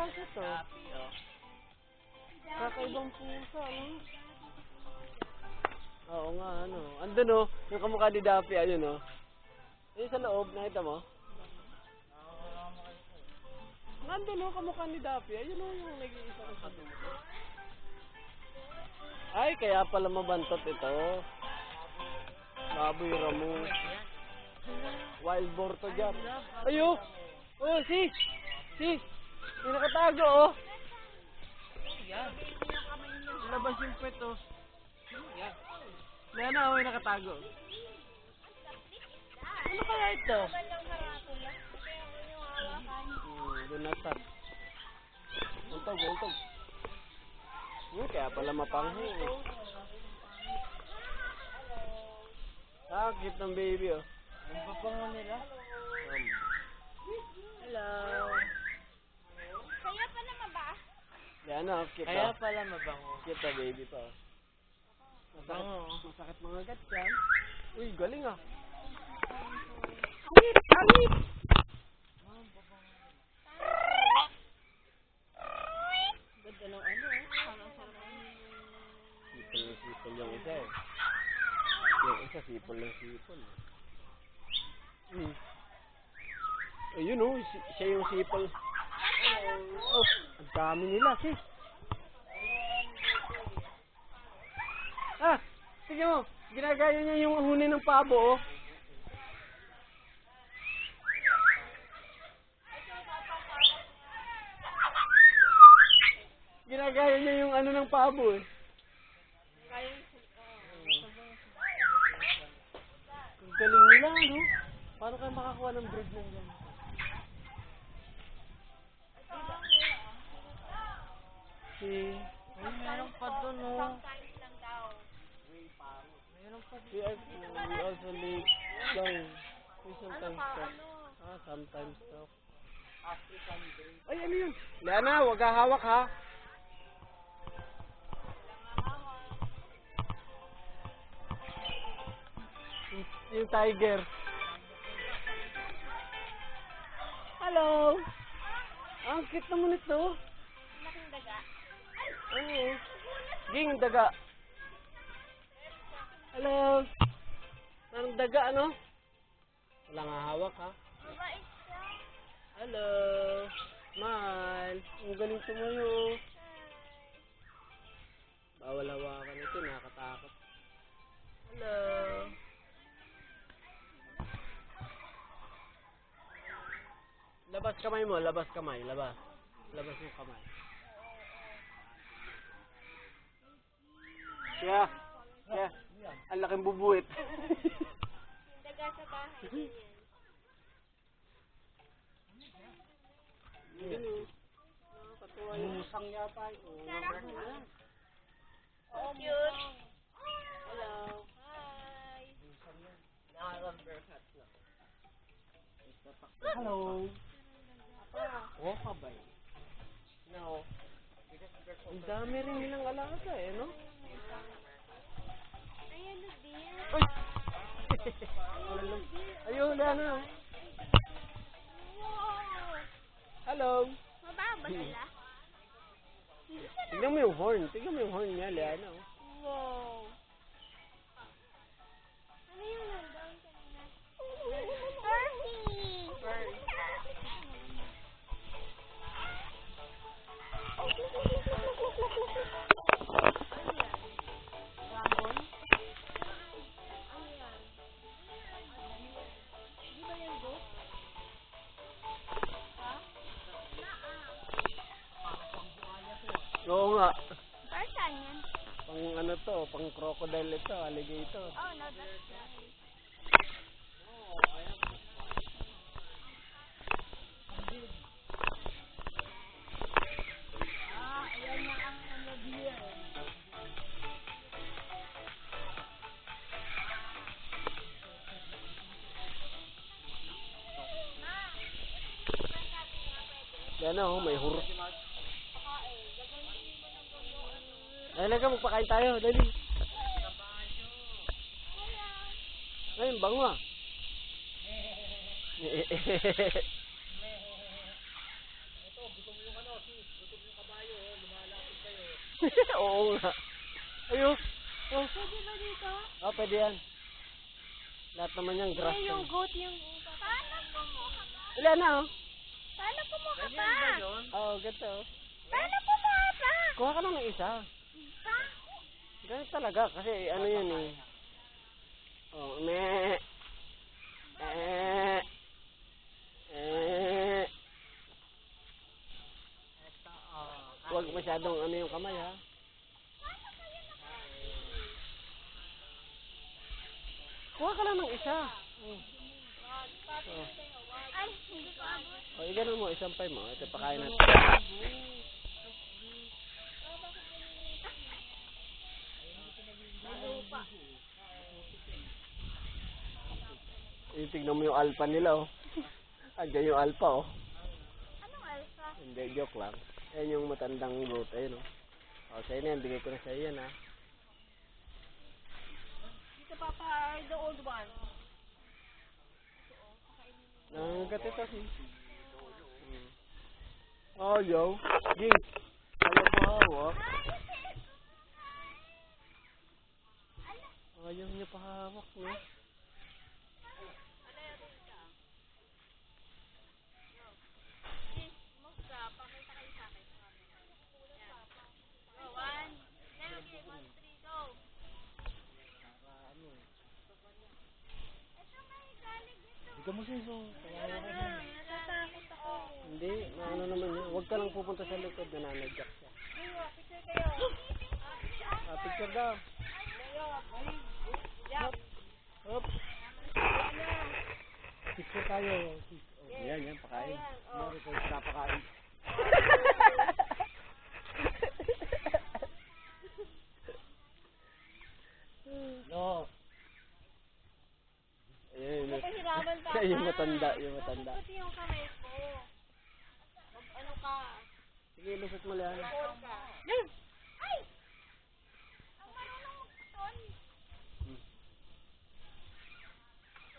alalasa to. Kakaibang pusa, ano? Oo nga, ano. Andun, oh. Yung kamukha ni Daffy, ayun, oh. Ayun sa loob, nakita mo? Nandun, oh, kamukha ni Daffy. Ayun, oh, yung nag-iisa ko sa dulo. Ay, kaya pala mabantot ito. Baboy ramo. Wild boar to dyan. Ayo! Oh, sis! Sis! May nakatago, oh! Yan. Labas yung pet, oh. Yan. Yan na, may nakatago. Ano kaya ito? Dunatat. Untog, untog. Kaya pala mapanghi. Ah, cute ng baby, oh. Ang papango nila. Hello. Kaya pala maba? Yan, oh, cute. Kaya pala mabango. Cute na baby pa, oh. Masakit mga gat yan. Uy, galing, ah. Angit! Angit! Ganda ng ano, eh. Sipol yung isa, eh. Yung isa, sipol ng sipol. Ayun, oh. Siya yung sipol. Oh, ang dami nila, sis. Ah, tignan mo. Ginagaya niya yung huni ng pabo, oh. Ginagaya niya yung ano ng pabo, eh. Ang galing nila, ano? Paano kayo makakuha ng breed ng ganyan? Ay, meron pa dun, oh. Sometimes lang daw. Meron pa dun. We also live long. We sometimes talk. Ah, sometimes talk. African Grey. Ay, ano yun? Liana, wag hahawak, ha? Yung tiger. Hello! Ang cute naman ito. Laking daga. Oo. Ging, daga. Hello! Ang daga, ano? Walang hahawak, ha? Mabait siya. Hello! Smile! Ang galing tumayo. Bawal hawakan ito, nakakatakot. Hello! Labas kamay mo, labas kamay, labas. Labas yung kamay. Yeah. Yeah. Ang laking bubuit. Yung daga sa bahay. Ganyan. Musang yata ito. Oh, cute. Hello. Hi. Naka-rubber hat na. Hello. Oh, kabay. No. Ang dami rin nilang alaga, eh, no? Ay, ano din? Ay! Ayun, Lana. Wow. Hello. Mababa sila? Tignan mo yung horn. Tignan mo yung horn niya, Lana. Wow. Ano yung nandun kanina? Turkey! Oo nga. Para saan yan? Pang ano to, pang crocodile ito, alligator. Oh, no, that's nice. Ayan na ang ano deer. Yan oh, may hurot. Ay, laga, magpakain tayo. Dali. Ay, bango ah. Ito, gusto mo yung ano, sis. Oo nga. Ayun. Oh. Pwede ba dito? Oh, pwede yan. Lahat naman yung grass. Yung goat yung... Paano kumuha pa? Wala na, oh. Paano kumuha pa? Oo, ganito. Oh. Paano kumuha pa? Kuha ka lang ng isa. Ganito talaga, kasi ano yun eh. Oh, meh. Huwag masyadong ano yung kamay, ha. Kuha ka lang ng isa. Oh. Ay, hindi ko abot. O, ganun mo, isampay mo. Ito, pakain natin. Tignan mo yung alpha nila, oh. Andiyan yung alpha, oh. Anong alpha? Hindi, joke lang. Ayan yung matandang goat, ayun, oh. O, sa'yo na yan. Bigay ko na sa'yo yan, ha. Dito, Papa, the old one. Nangagat ito, si. Oh, yo. Ging. Ayaw mo hawak. Ayaw niya pa hawak, no? Natatakot ako. Hindi, ano naman yun. Huwag ka lang pupunta sa likod, nananagyak siya. Picture daw. Hop. Picture tayo. Oh, yan, pakain. Mari ko pinapakain. No. Ayun, Napahirapan pa. yung matanda, yung matanda. Pati yung kamay ko. Ano ka? Sige, lusot mo lang. Ay! Ang marunong magputol.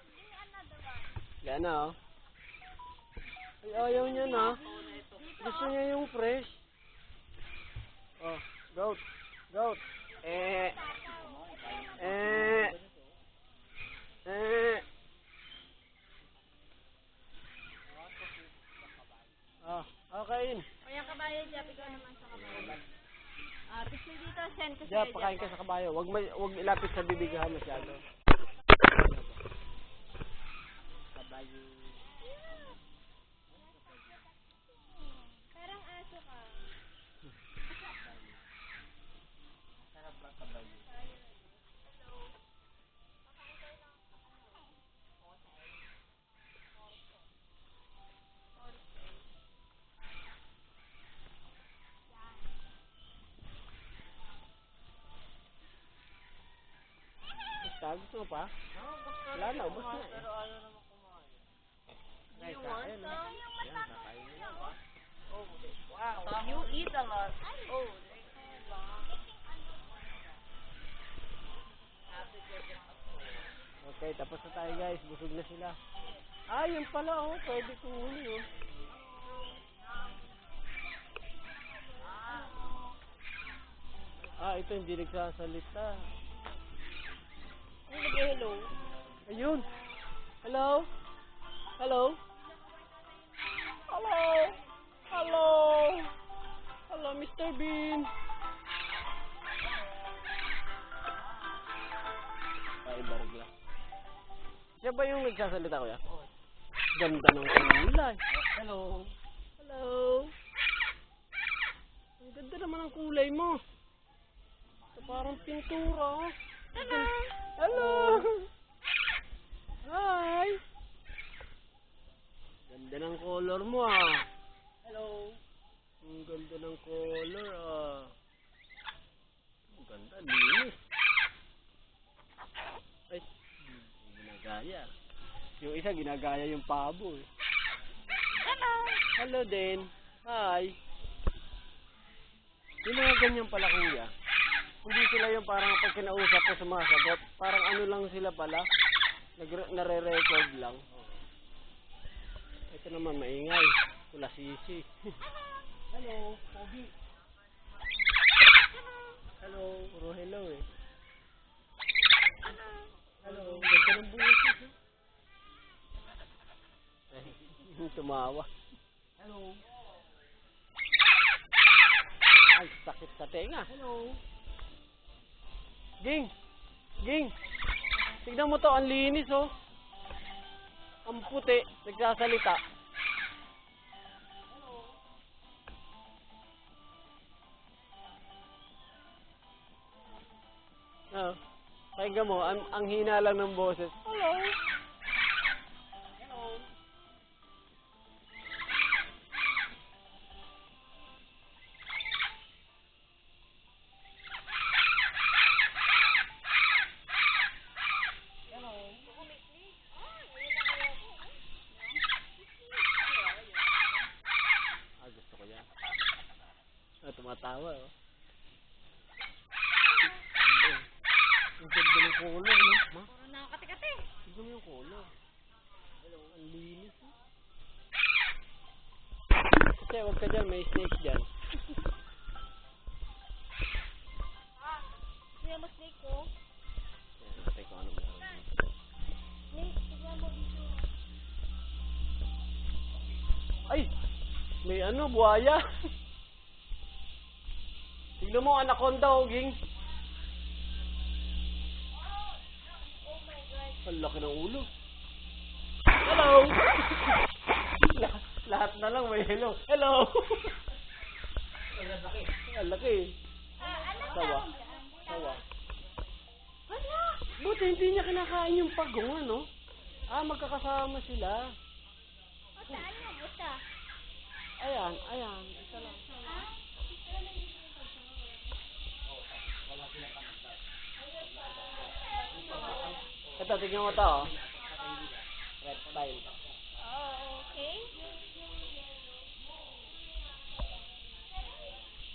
Hindi, another one. Yan na, oh. Ay, ayaw niya na. Gusto niya yung fresh. Oh, goat. Goat. Eh. Oh, okay. O yung kabayo, Jap, ikaw naman sa kabayo. Picture dito, send ko Diyan, sa'yo, pakain ka sa kabayo. Wag ilapit sa bibig ha masyado. Kabayo. Parang aso ka. Sarap ba kabayo? Basta, gusto mo pa? Wala na, ubos na eh. Pero ayaw naman kumain. Ay, kain, oh. Yan, kakain na. Oh, wow. You eat a lot. Oh, Okay, tapos na tayo guys. Busog na sila. Ah, yun pala, oh. Pwede kuhuli, oh. Ah, ito hindi nagsasalita. hello. Ayun. Hello? Hello? Hello? Hello? Hello, Mr. Bean. Ay, bargla. Siya ba yung nagsasalita, kuya? Ganda ng kulay. Hello. Hello? Ang ganda naman ng kulay mo. Ito parang pintura. Hello! Hello! Hi! Ganda ng color mo, ah. Hello. Ang ganda ng color, ah. Ang ganda, linis. Ay, ginagaya. Yung isa, ginagaya yung pabo, eh. Hello! Hello din. Hi. Yung mga ganyan pala, kuya. Hindi sila yung parang pag kinausap ko sumasagot. Parang ano lang sila pala. Nare-record lang. Ito naman maingay. Wala sisi. Hello, Pogi. tumawa. Hello. Ay, sakit sa tenga. Hello. Ging! Ging! Tignan mo to, ang linis oh. Ang puti, nagsasalita. Oh, pakinggan mo, ang hina lang ng boses. Hello! Hello. Hello. Ah, gusto ko yan. Ah, tumatawa oh. Ang ganda ng color, no? Ma? Puro nakakati-kati. Tignan mo yung color. Ang linis, no? Kasi huwag ka dyan, may snake dyan. Sino mo snake ko? Yan, natin kung ano meron dito. Snake, tignan mo dito. Ay! May ano, buhaya. Tignan mo, anaconda, oh, Ging. Oh my God. Ang laki ng ulo. Hello! Lahat na lang may hello. Hello! Ang laki. Ang laki. Anak Sawa. Sawa. Buti hindi niya kinakain yung pagong, ano? Ah, magkakasama sila. Saan yung buta? Ayan, ayan. Isa lang. Ito, tignan mo to, oh. Reptile. Oh, okay.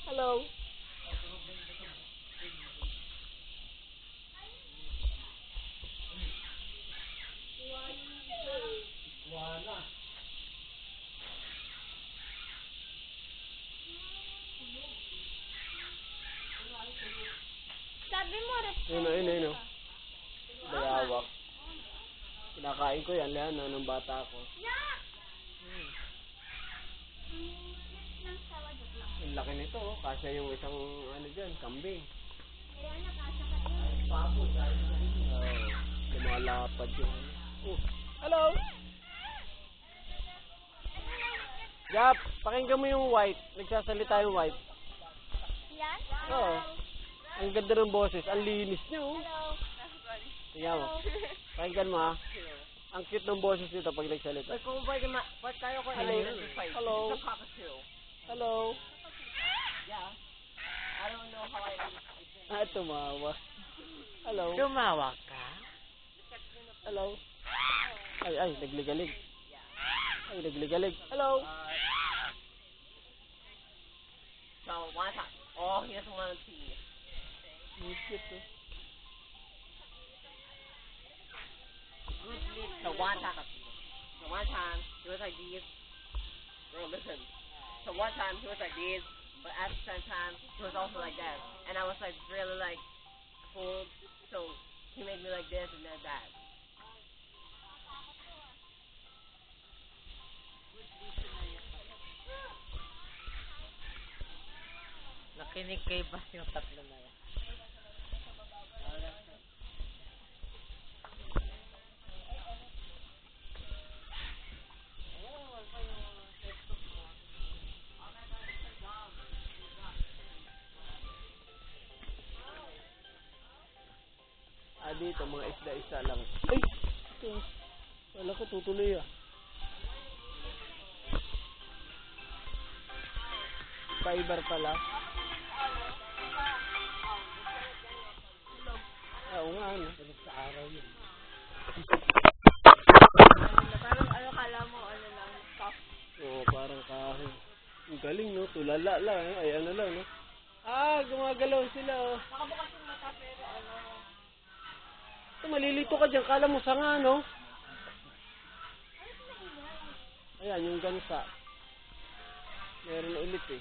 Hello. Sabi mo, Ayun, ayun, ayun. Bayawak. Kinakain ko yan, Leon, nung bata ko. ng sawa dito lang. Ang laki nito, oh. Kasya yung isang, ano dyan, kambing. Kaya nakasaka yun. Oh, lumalapad yung ano. Oh, hello! Jap, pakinggan mo yung white. Nagsasalita yung white. Yan? Oo. Ang ganda ng boses. Ang linis niya, oh. Hello. Tingnan mo. Pakinggan mo, ha. Ang cute ng boses nito pag nagsalita. Kung pwede ba't tayo ko Hello. Hello. It's a cockatiel. Hello. Yeah. I don't know how I Ah, tumawa. Hello. Tumawa ka? Hello. Ay, ay, nagligalig. Ay, nagligalig. Hello. So, one time. Oh, he doesn't want to see me. Ang cute, oh. So one time, he was like these. No, listen. So one time he was like these, but at the same time he was also like that, and I was like really like full. So he made me like this and then that. Nakinig kay Bas yung tatlo na yan. Ah, dito, mga isda-isda lang. Ay! Ito. Wala ko tutuloy, ah. Fiber pala. Oo nga, ano. Sa araw yun. Parang ano kala mo, ano lang, soft. Oo, parang kahoy. Ang galing, no? Tulala lang, eh. Ay, ano lang, no? Ah, gumagalaw sila, oh. Nakabukas yung mata pero ano. Ito, malilito ka dyan. Kala mo sanga, no? Ayan, yung gansa. Meron ulit, eh.